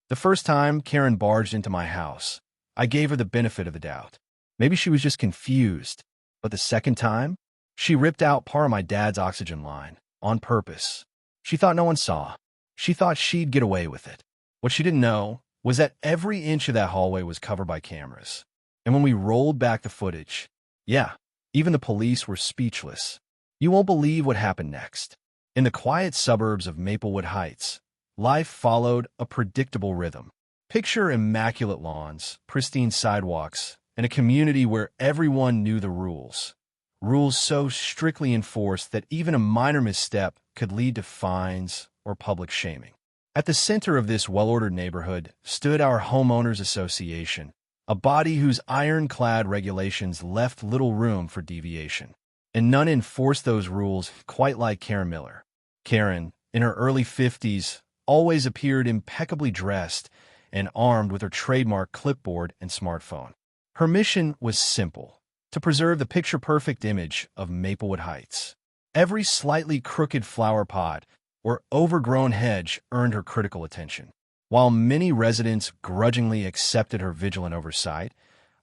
The first time Karen barged into my house, I gave her the benefit of the doubt. Maybe she was just confused. But the second time, she ripped out part of my dad's oxygen line, on purpose. She thought no one saw. She thought she'd get away with it. What she didn't know was that every inch of that hallway was covered by cameras. And when we rolled back the footage, yeah, even the police were speechless. You won't believe what happened next. In the quiet suburbs of Maplewood Heights, life followed a predictable rhythm. Picture immaculate lawns, pristine sidewalks, and a community where everyone knew the rules. Rules so strictly enforced that even a minor misstep could lead to fines or public shaming. At the center of this well-ordered neighborhood stood our homeowners association, a body whose ironclad regulations left little room for deviation. And none enforced those rules quite like Karen Miller. Karen, in her early 50s, always appeared impeccably dressed and armed with her trademark clipboard and smartphone. Her mission was simple: to preserve the picture-perfect image of Maplewood Heights. Every slightly crooked flower pot or overgrown hedge earned her critical attention. While many residents grudgingly accepted her vigilant oversight,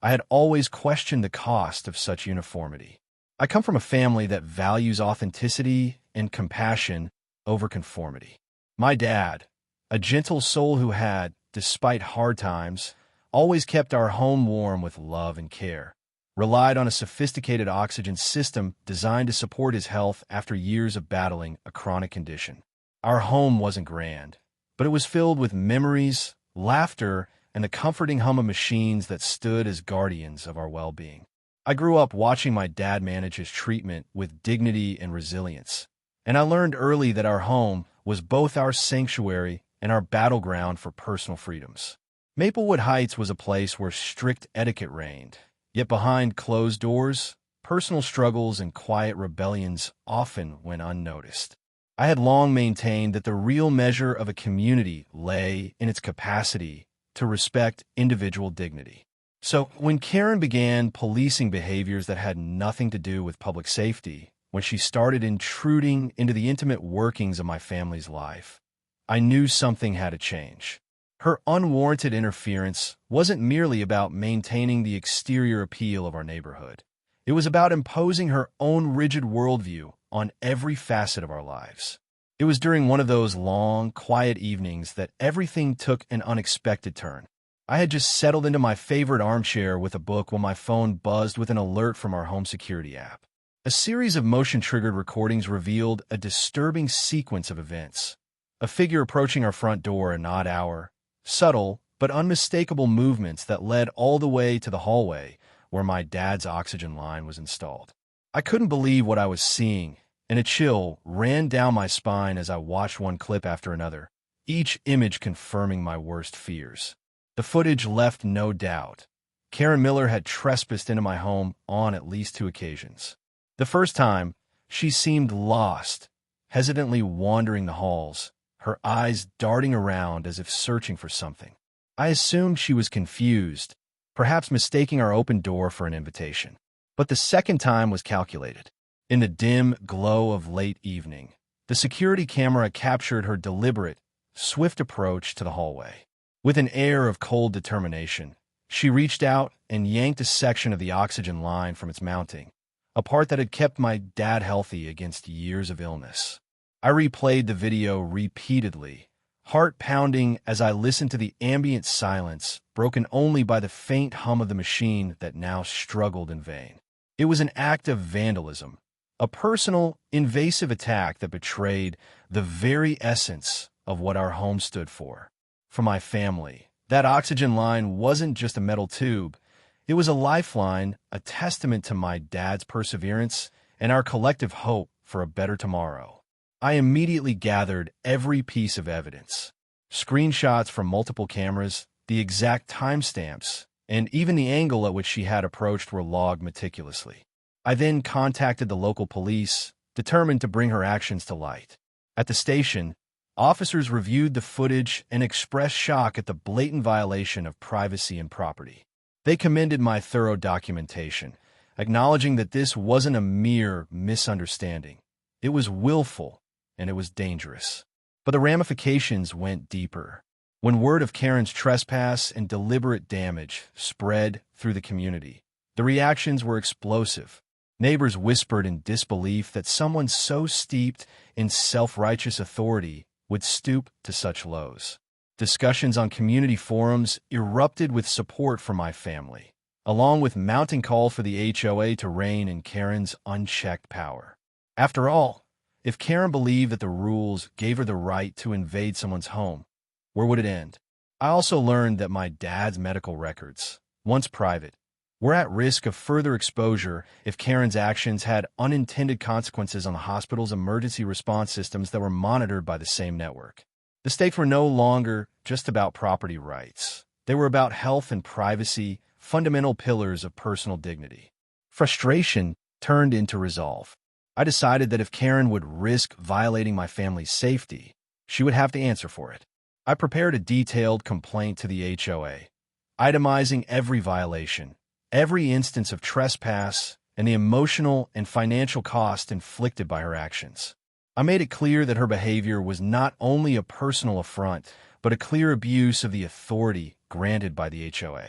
I had always questioned the cost of such uniformity. I come from a family that values authenticity and compassion over conformity. My dad, a gentle soul who had, despite hard times, always kept our home warm with love and care, relied on a sophisticated oxygen system designed to support his health after years of battling a chronic condition. Our home wasn't grand, but it was filled with memories, laughter, and the comforting hum of machines that stood as guardians of our well-being. I grew up watching my dad manage his treatment with dignity and resilience, and I learned early that our home was both our sanctuary and our battleground for personal freedoms. Maplewood Heights was a place where strict etiquette reigned, yet behind closed doors, personal struggles and quiet rebellions often went unnoticed. I had long maintained that the real measure of a community lay in its capacity to respect individual dignity. So when Karen began policing behaviors that had nothing to do with public safety, when she started intruding into the intimate workings of my family's life, I knew something had to change. Her unwarranted interference wasn't merely about maintaining the exterior appeal of our neighborhood. It was about imposing her own rigid worldview on every facet of our lives. It was during one of those long, quiet evenings that everything took an unexpected turn. I had just settled into my favorite armchair with a book when my phone buzzed with an alert from our home security app. A series of motion-triggered recordings revealed a disturbing sequence of events. A figure approaching our front door at an odd hour, subtle but unmistakable movements that led all the way to the hallway where my dad's oxygen line was installed. I couldn't believe what I was seeing, and a chill ran down my spine as I watched one clip after another, each image confirming my worst fears. The footage left no doubt. Karen Miller had trespassed into my home on at least 2 occasions. The first time, she seemed lost, hesitantly wandering the halls, her eyes darting around as if searching for something. I assumed she was confused, perhaps mistaking our open door for an invitation. But the second time was calculated. In the dim glow of late evening, the security camera captured her deliberate, swift approach to the hallway. With an air of cold determination, she reached out and yanked a section of the oxygen line from its mounting, a part that had kept my dad healthy against years of illness. I replayed the video repeatedly, heart pounding as I listened to the ambient silence, broken only by the faint hum of the machine that now struggled in vain. It was an act of vandalism, a personal, invasive attack that betrayed the very essence of what our home stood for. For my family, that oxygen line wasn't just a metal tube. It was a lifeline, a testament to my dad's perseverance and our collective hope for a better tomorrow. I immediately gathered every piece of evidence. Screenshots from multiple cameras, the exact timestamps, and even the angle at which she had approached were logged meticulously. I then contacted the local police, determined to bring her actions to light. At the station, officers reviewed the footage and expressed shock at the blatant violation of privacy and property. They commended my thorough documentation, acknowledging that this wasn't a mere misunderstanding. It was willful, and it was dangerous. But the ramifications went deeper. When word of Karen's trespass and deliberate damage spread through the community, the reactions were explosive. Neighbors whispered in disbelief that someone so steeped in self-righteous authority would stoop to such lows. Discussions on community forums erupted with support for my family, along with mounting call for the HOA to rein in Karen's unchecked power. After all, if Karen believed that the rules gave her the right to invade someone's home, where would it end? I also learned that my dad's medical records, once private, were at risk of further exposure if Karen's actions had unintended consequences on the hospital's emergency response systems that were monitored by the same network. The stakes were no longer just about property rights. They were about health and privacy, fundamental pillars of personal dignity. Frustration turned into resolve. I decided that if Karen would risk violating my family's safety, she would have to answer for it. I prepared a detailed complaint to the HOA, itemizing every violation, every instance of trespass, and the emotional and financial cost inflicted by her actions. I made it clear that her behavior was not only a personal affront, but a clear abuse of the authority granted by the HOA.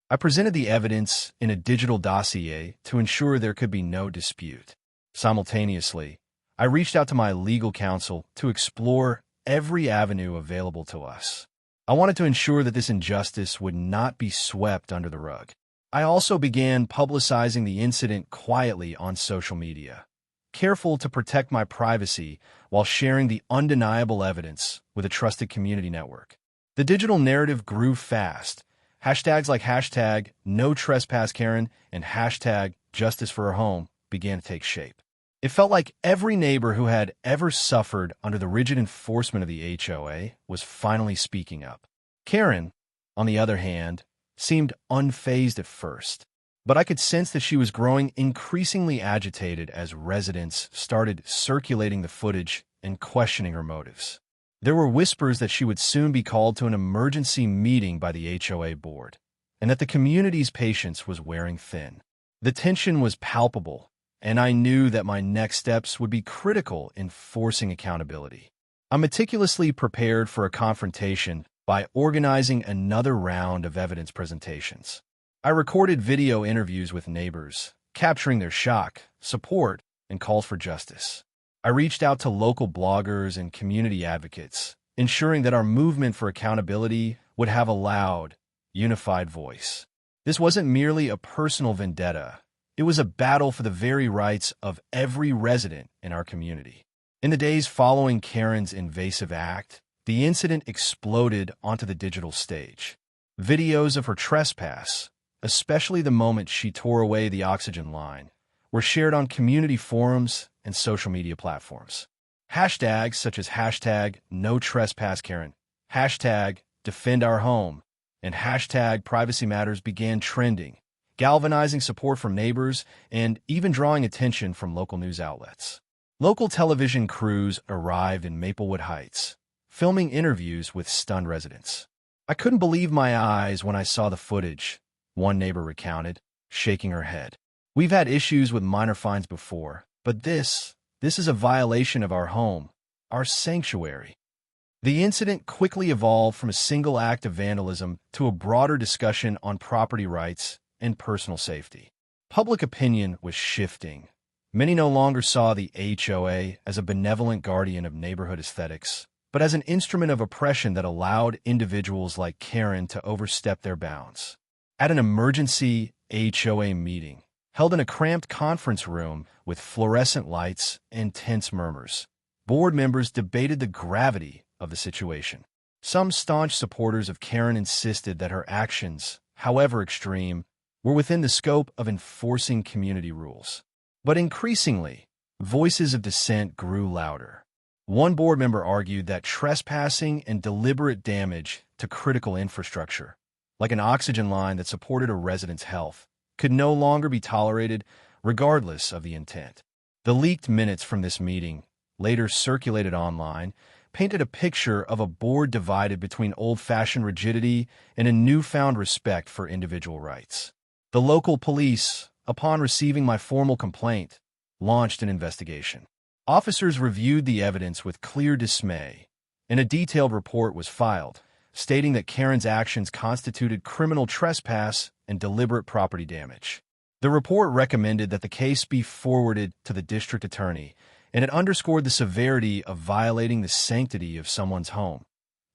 I presented the evidence in a digital dossier to ensure there could be no dispute. Simultaneously, I reached out to my legal counsel to explore every avenue available to us. I wanted to ensure that this injustice would not be swept under the rug. I also began publicizing the incident quietly on social media, careful to protect my privacy while sharing the undeniable evidence with a trusted community network. The digital narrative grew fast. Hashtags like hashtag #NoTrespassKaren and hashtag #JusticeForHerHome began to take shape. It felt like every neighbor who had ever suffered under the rigid enforcement of the HOA was finally speaking up. Karen, on the other hand, seemed unfazed at first, but I could sense that she was growing increasingly agitated as residents started circulating the footage and questioning her motives. There were whispers that she would soon be called to an emergency meeting by the HOA board, and that the community's patience was wearing thin. The tension was palpable, and I knew that my next steps would be critical in forcing accountability. I meticulously prepared for a confrontation by organizing another round of evidence presentations. I recorded video interviews with neighbors, capturing their shock, support, and calls for justice. I reached out to local bloggers and community advocates, ensuring that our movement for accountability would have a loud, unified voice. This wasn't merely a personal vendetta. It was a battle for the very rights of every resident in our community. In the days following Karen's invasive act, the incident exploded onto the digital stage. Videos of her trespass, especially the moment she tore away the oxygen line, were shared on community forums and social media platforms. Hashtags such as hashtag #NoTrespassKaren, hashtag #DefendOurHome, and hashtag #PrivacyMatters began trending, galvanizing support from neighbors and even drawing attention from local news outlets. Local television crews arrived in Maplewood Heights, filming interviews with stunned residents. I couldn't believe my eyes when I saw the footage, one neighbor recounted, shaking her head. We've had issues with minor fines before, but this is a violation of our home, our sanctuary. The incident quickly evolved from a single act of vandalism to a broader discussion on property rights and personal safety. Public opinion was shifting. Many no longer saw the HOA as a benevolent guardian of neighborhood aesthetics, but as an instrument of oppression that allowed individuals like Karen to overstep their bounds. At an emergency HOA meeting, held in a cramped conference room with fluorescent lights and tense murmurs, board members debated the gravity of the situation. Some staunch supporters of Karen insisted that her actions, however extreme, were within the scope of enforcing community rules. But increasingly, voices of dissent grew louder. One board member argued that trespassing and deliberate damage to critical infrastructure, like an oxygen line that supported a resident's health, could no longer be tolerated regardless of the intent. The leaked minutes from this meeting, later circulated online, painted a picture of a board divided between old-fashioned rigidity and a newfound respect for individual rights. The local police, upon receiving my formal complaint, launched an investigation. Officers reviewed the evidence with clear dismay, and a detailed report was filed, stating that Karen's actions constituted criminal trespass and deliberate property damage. The report recommended that the case be forwarded to the district attorney, and it underscored the severity of violating the sanctity of someone's home,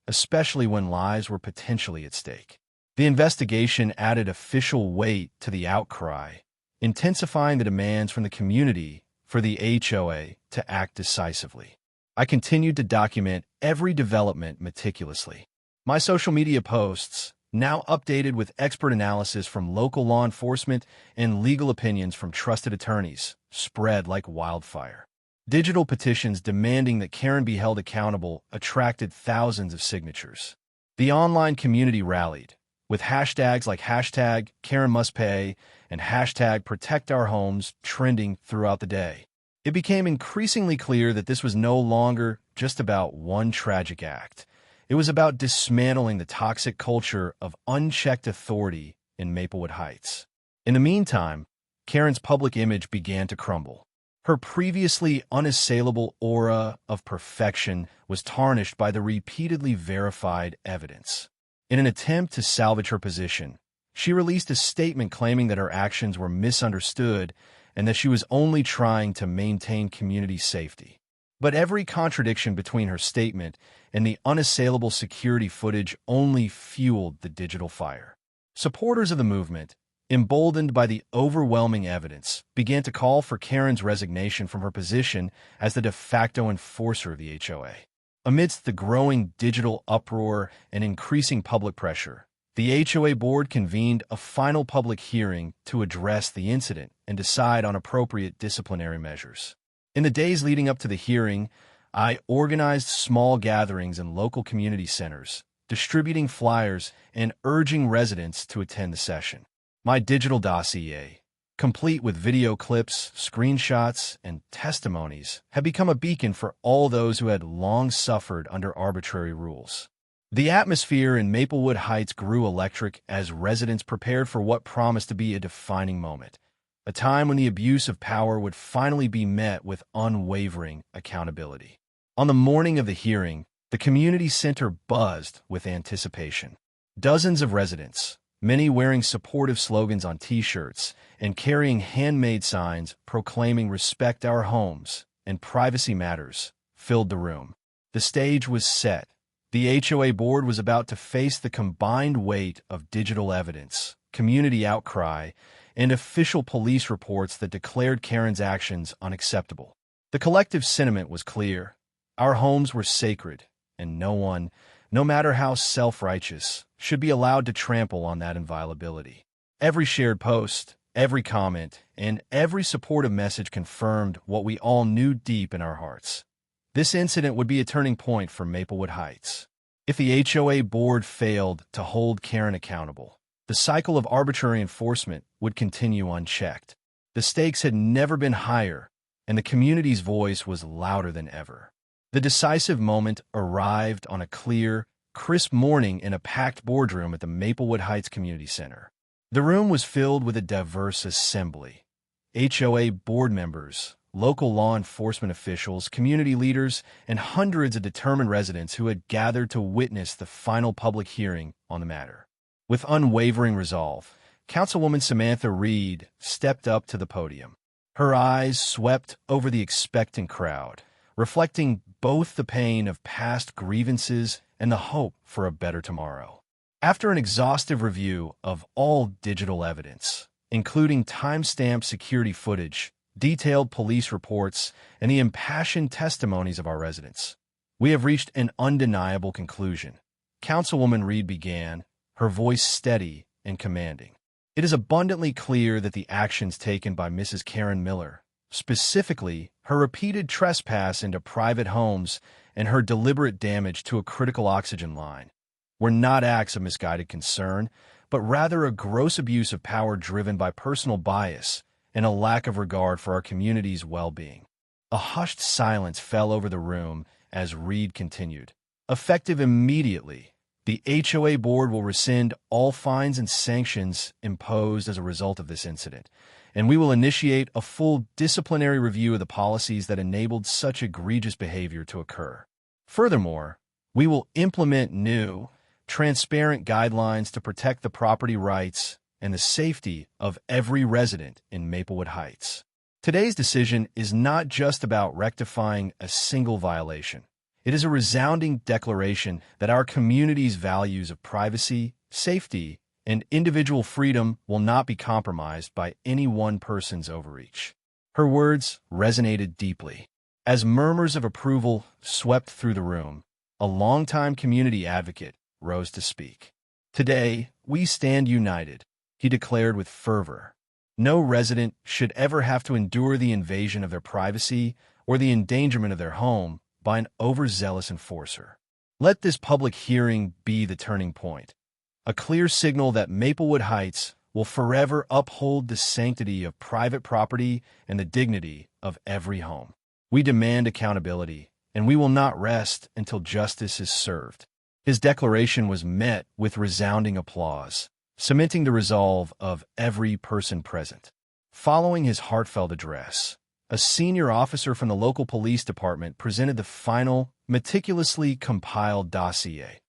especially when lives were potentially at stake. The investigation added official weight to the outcry, intensifying the demands from the community for the HOA to act decisively. I continued to document every development meticulously. My social media posts, now updated with expert analysis from local law enforcement and legal opinions from trusted attorneys, spread like wildfire. Digital petitions demanding that Karen be held accountable attracted thousands of signatures. The online community rallied, with hashtags like hashtag Karen must pay and hashtag protect our homes trending throughout the day. It became increasingly clear that this was no longer just about one tragic act. It was about dismantling the toxic culture of unchecked authority in Maplewood Heights. In the meantime, Karen's public image began to crumble. Her previously unassailable aura of perfection was tarnished by the repeatedly verified evidence. In an attempt to salvage her position, she released a statement claiming that her actions were misunderstood and that she was only trying to maintain community safety. But every contradiction between her statement and the unassailable security footage only fueled the digital fire. Supporters of the movement, emboldened by the overwhelming evidence, began to call for Karen's resignation from her position as the de facto enforcer of the HOA. Amidst the growing digital uproar and increasing public pressure, the HOA board convened a final public hearing to address the incident and decide on appropriate disciplinary measures. In the days leading up to the hearing, I organized small gatherings in local community centers, distributing flyers and urging residents to attend the session. My digital dossier, complete with video clips, screenshots, and testimonies, had become a beacon for all those who had long suffered under arbitrary rules. The atmosphere in Maplewood Heights grew electric as residents prepared for what promised to be a defining moment, a time when the abuse of power would finally be met with unwavering accountability. On the morning of the hearing, the community center buzzed with anticipation. Dozens of residents, many wearing supportive slogans on T-shirts and carrying handmade signs proclaiming "Respect our homes" and "Privacy matters," filled the room. The stage was set. The HOA board was about to face the combined weight of digital evidence, community outcry, and official police reports that declared Karen's actions unacceptable. The collective sentiment was clear. Our homes were sacred, and no one, no matter how self-righteous, should be allowed to trample on that inviolability. Every shared post, every comment, and every supportive message confirmed what we all knew deep in our hearts. This incident would be a turning point for Maplewood Heights. If the HOA board failed to hold Karen accountable, the cycle of arbitrary enforcement would continue unchecked. The stakes had never been higher, and the community's voice was louder than ever. The decisive moment arrived on a clear, crisp morning in a packed boardroom at the Maplewood Heights Community Center. The room was filled with a diverse assembly: HOA board members, local law enforcement officials, community leaders, and hundreds of determined residents who had gathered to witness the final public hearing on the matter. With unwavering resolve, Councilwoman Samantha Reed stepped up to the podium. Her eyes swept over the expectant crowd, reflecting both the pain of past grievances and the hope for a better tomorrow. After an exhaustive review of all digital evidence, including time-stamped security footage, detailed police reports, and the impassioned testimonies of our residents, we have reached an undeniable conclusion. Councilwoman Reed began, her voice steady and commanding. It is abundantly clear that the actions taken by Mrs. Karen Miller, specifically her repeated trespass into private homes and her deliberate damage to a critical oxygen line, were not acts of misguided concern, but rather a gross abuse of power driven by personal bias and a lack of regard for our community's well-being. A hushed silence fell over the room as Reed continued. Effective immediately, the HOA board will rescind all fines and sanctions imposed as a result of this incident, and we will initiate a full disciplinary review of the policies that enabled such egregious behavior to occur. Furthermore, we will implement new, transparent guidelines to protect the property rights and the safety of every resident in Maplewood Heights. Today's decision is not just about rectifying a single violation. It is a resounding declaration that our community's values of privacy, safety, and individual freedom will not be compromised by any one person's overreach. Her words resonated deeply. As murmurs of approval swept through the room, a longtime community advocate rose to speak. "Today, we stand united," he declared with fervor. "No resident should ever have to endure the invasion of their privacy or the endangerment of their home by an overzealous enforcer. Let this public hearing be the turning point, a clear signal that Maplewood Heights will forever uphold the sanctity of private property and the dignity of every home. We demand accountability, and we will not rest until justice is served." His declaration was met with resounding applause, cementing the resolve of every person present. Following his heartfelt address, a senior officer from the local police department presented the final, meticulously compiled dossier,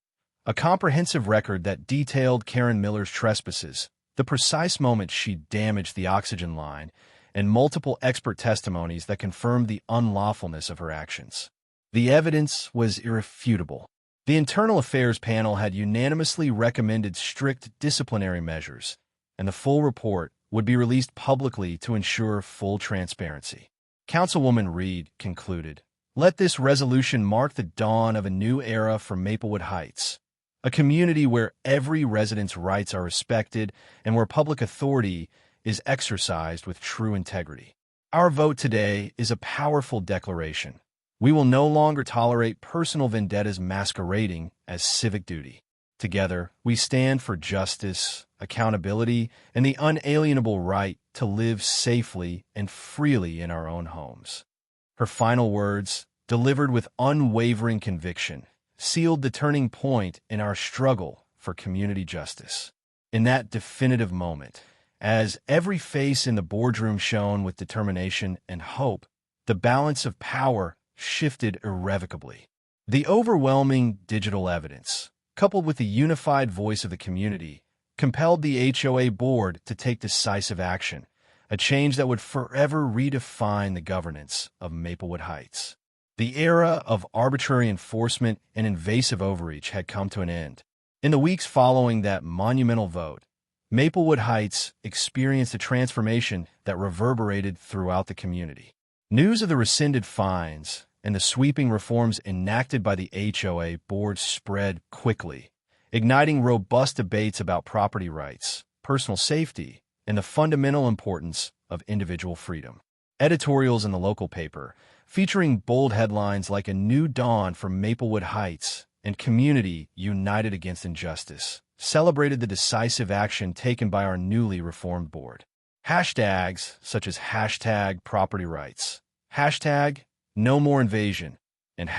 a comprehensive record that detailed Karen Miller's trespasses, the precise moment she damaged the oxygen line, and multiple expert testimonies that confirmed the unlawfulness of her actions. The evidence was irrefutable. The Internal Affairs panel had unanimously recommended strict disciplinary measures, and the full report would be released publicly to ensure full transparency. Councilwoman Reed concluded, "Let this resolution mark the dawn of a new era for Maplewood Heights, a community where every resident's rights are respected and where public authority is exercised with true integrity. Our vote today is a powerful declaration. We will no longer tolerate personal vendettas masquerading as civic duty. Together, we stand for justice, accountability, and the unalienable right to live safely and freely in our own homes." Her final words, delivered with unwavering conviction, sealed the turning point in our struggle for community justice. In that definitive moment, as every face in the boardroom shone with determination and hope, the balance of power shifted irrevocably. The overwhelming digital evidence, coupled with the unified voice of the community, compelled the HOA board to take decisive action, a change that would forever redefine the governance of Maplewood Heights. The era of arbitrary enforcement and invasive overreach had come to an end. In the weeks following that monumental vote, Maplewood Heights experienced a transformation that reverberated throughout the community. News of the rescinded fines and the sweeping reforms enacted by the HOA board spread quickly, igniting robust debates about property rights, personal safety, and the fundamental importance of individual freedom. Editorials in the local paper, featuring bold headlines like "A New Dawn for Maplewood Heights" and "Community United Against Injustice," celebrated the decisive action taken by our newly reformed board. Hashtags such as #PropertyRights, #No More Invasion, and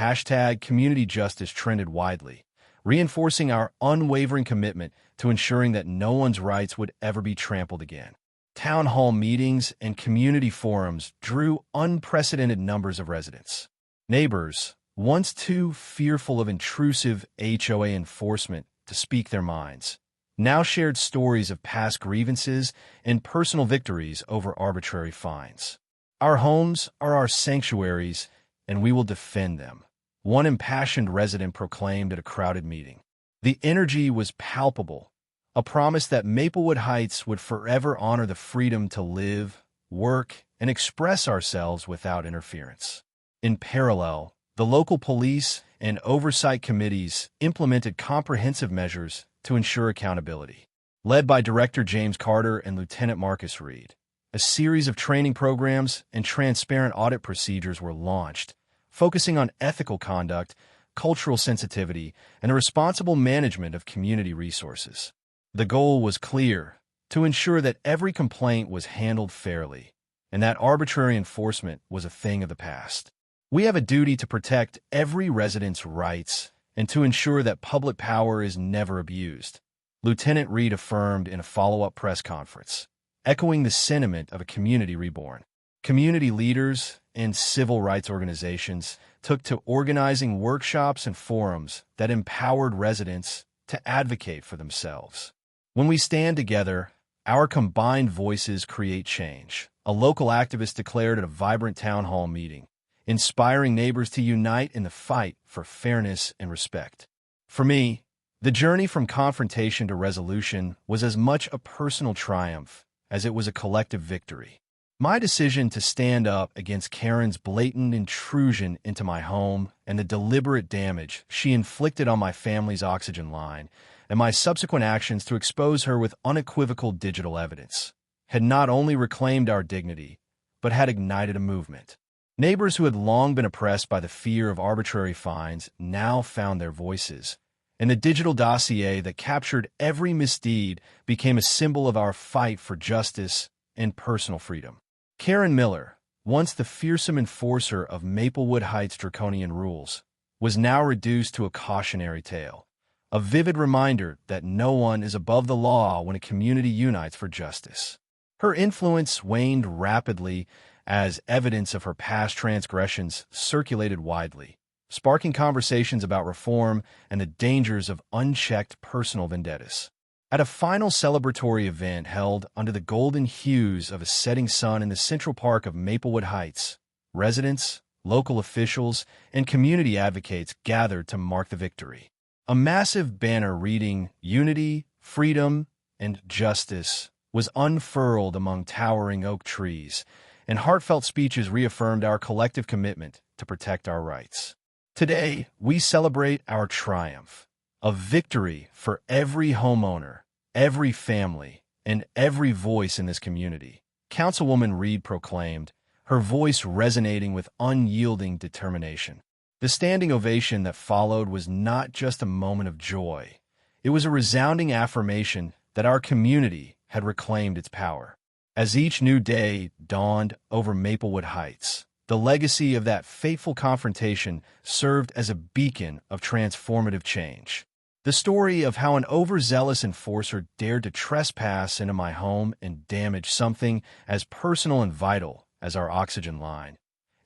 #Community Justice trended widely, reinforcing our unwavering commitment to ensuring that no one's rights would ever be trampled again. Town hall meetings and community forums drew unprecedented numbers of residents. Neighbors, once too fearful of intrusive HOA enforcement to speak their minds, now shared stories of past grievances and personal victories over arbitrary fines. "Our homes are our sanctuaries, and we will defend them," one impassioned resident proclaimed at a crowded meeting. The energy was palpable, a promise that Maplewood Heights would forever honor the freedom to live, work, and express ourselves without interference. In parallel, the local police and oversight committees implemented comprehensive measures to ensure accountability. Led by Director James Carter and Lieutenant Marcus Reed, a series of training programs and transparent audit procedures were launched, focusing on ethical conduct, cultural sensitivity, and the responsible management of community resources. The goal was clear: to ensure that every complaint was handled fairly, and that arbitrary enforcement was a thing of the past. We have a duty to protect every resident's rights and to ensure that public power is never abused, Lieutenant Reed affirmed in a follow-up press conference, echoing the sentiment of a community reborn. Community leaders and civil rights organizations took to organizing workshops and forums that empowered residents to advocate for themselves. When we stand together, our combined voices create change, a local activist declared at a vibrant town hall meeting, inspiring neighbors to unite in the fight for fairness and respect. For me, the journey from confrontation to resolution was as much a personal triumph as it was a collective victory. My decision to stand up against Karen's blatant intrusion into my home and the deliberate damage she inflicted on my family's oxygen line, and my subsequent actions to expose her with unequivocal digital evidence, had not only reclaimed our dignity, but had ignited a movement. Neighbors who had long been oppressed by the fear of arbitrary fines now found their voices, and the digital dossier that captured every misdeed became a symbol of our fight for justice and personal freedom. Karen Miller, once the fearsome enforcer of Maplewood Heights' draconian rules, was now reduced to a cautionary tale, a vivid reminder that no one is above the law when a community unites for justice. Her influence waned rapidly as evidence of her past transgressions circulated widely, sparking conversations about reform and the dangers of unchecked personal vendettas. At a final celebratory event held under the golden hues of a setting sun in the Central Park of Maplewood Heights, residents, local officials, and community advocates gathered to mark the victory. A massive banner reading "Unity, Freedom, and Justice" was unfurled among towering oak trees, and heartfelt speeches reaffirmed our collective commitment to protect our rights. Today, we celebrate our triumph, a victory for every homeowner, every family, and every voice in this community, Councilwoman Reed proclaimed, her voice resonating with unyielding determination. The standing ovation that followed was not just a moment of joy. It was a resounding affirmation that our community had reclaimed its power. As each new day dawned over Maplewood Heights, the legacy of that fateful confrontation served as a beacon of transformative change. The story of how an overzealous enforcer dared to trespass into my home and damage something as personal and vital as our oxygen line,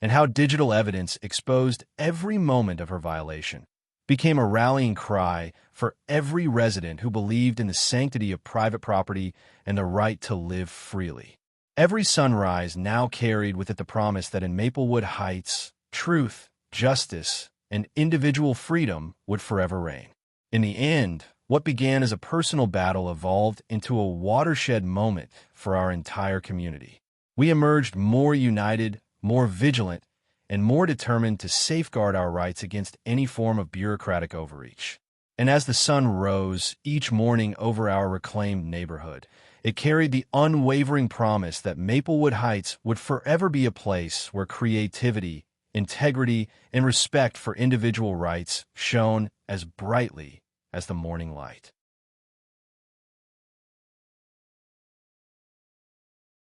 and how digital evidence exposed every moment of her violation, became a rallying cry for every resident who believed in the sanctity of private property and the right to live freely. Every sunrise now carried with it the promise that in Maplewood Heights, truth, justice, and individual freedom would forever reign. In the end, what began as a personal battle evolved into a watershed moment for our entire community. We emerged more united, more vigilant, and more determined to safeguard our rights against any form of bureaucratic overreach. And as the sun rose each morning over our reclaimed neighborhood, it carried the unwavering promise that Maplewood Heights would forever be a place where creativity, integrity, and respect for individual rights shone as brightly as the morning light.